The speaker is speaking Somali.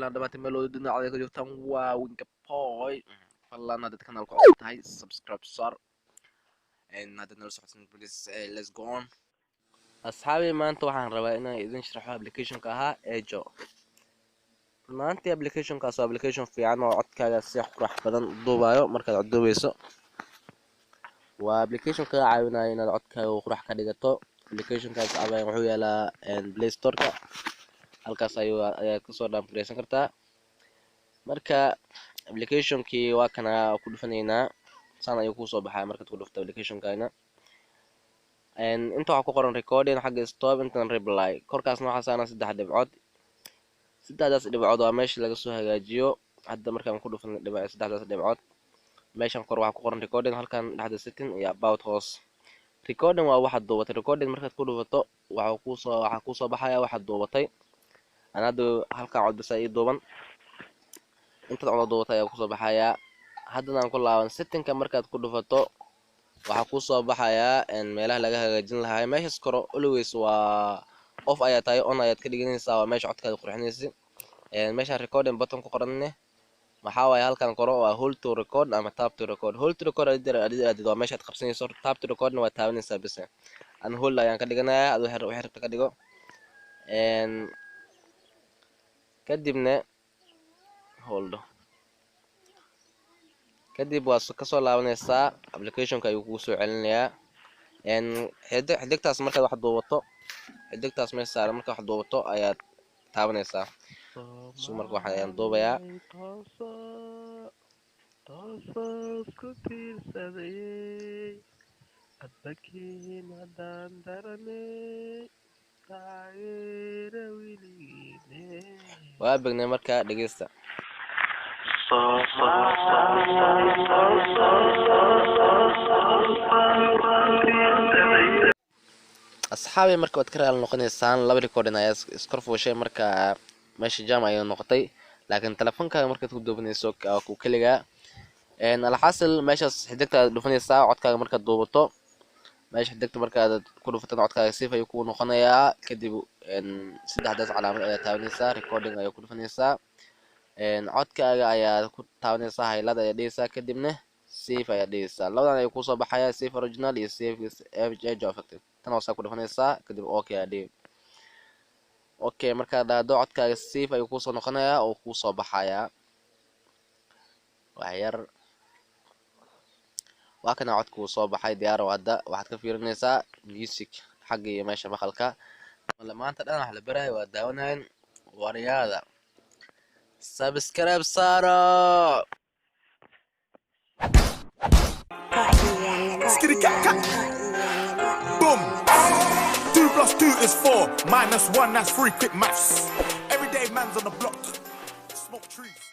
jeclaan dhamaantiin meelooda dhinacada ka joogtaan waa winka boy fadlan haddaad kanaalka cusub tahay subscribe sar haddaad nala socodsan please let's go on asxaabi maanta waxaan rabaa inaan idin sharaxo applicationka ahaa ejo maanta applicationkaas waa application fiican oo codkaaga si qurux badan duubayo markaad cod duubayso waa application ka caawinaya inaad codkaaga qurux ka dhigato applicationkaas wuxuu yaalaa Play Store-ka halkaas ayaa kasoo download kartaa marka applicationkii waa kana ku dhufaneynaa saan ayuu kusoo baxaya markaad ku dhufto applicationkayna inta waxaa ku qoran recording xagga stop intan reply korkaasna waxaa saaran 3 dhibcood 3daas dhibcood waa meesha laga soo hagaajiyo hadda markaan ku dhufan dhibcood 3daas dhibcood meeshan kor waxaa ku qoran recording halkan dhexda setting iyo about hoos recording waa waxa duubatay recording markaad ku dhufato waxaa kusoo baxaya waxa duubatay anadu halkan cod bas ay duuban inta cod duubatay ayaa kusoo baxaya haddana aan ku laaban settingka markaad ku dhufato waxaa kusoo baxaya meelaha laga hagaajin lahaa meeshas koro always waa off ayaa tahay on ayaad ka dhiganaysaa waa meesha codkaada qurxinaysa meesha recording button ku qoranne maxaa waaye halkan koro waa hold to record ama tap to record hold to record adid waa meesha aad qabsanayso tap to record waa taabanaysaa bas aan hold ayaan ka dhiganayaa aad waxay rabta ka dhigo kadibna hold kadib waa kasoo laabanaysaa applicationka ayuu kugu soo celinayaa xidigtaas markaad wax duubato xidigtaas meesha saaran markaad wax duubato ayaad taabanaysaa marka waxaan duubayaa waa begnay marka dhageysta asxaabi marka waad ka raali noqonaysaan laba recording ayaa iskor fuushay marka meesha jam ayay noqotay laakiin telefonkaaga markaad ku duubanayso ku kaliga alxasil meeshaas xidigtaad dhufanaysaa codkaaga markaad duubato meesha xidigta markaad ku dhufatana codkaaga sif ayuu ku noqonayaa kadib 3daas calaamad ayaa taabanaysaa recording ayaa ku dhufanaysaa codkaaga ayaa ku taabanaysaa highlight ayaa dhigaysaa kadibna save ayaa dhigaysaa labadan ayuu kusoo baxaya save original iyo save ejo effective tan waa ku dhufanaysaa kadib okay ayaa dhigi okay markaad dhahdo codkaaga save ayuu kusoo noqonayaa oo kusoo baxaya wax yar waa kana codku soo baxay diyaar oo hadda waxaad ka fiirinaysaa music xagga iyo meesha maqalka maanta dhan wax la barayo waa daawanayn wariyada subscribe saro boom 2 + 2 is 4 -1 that's 3 quick maths everyday man's on the block smoke trees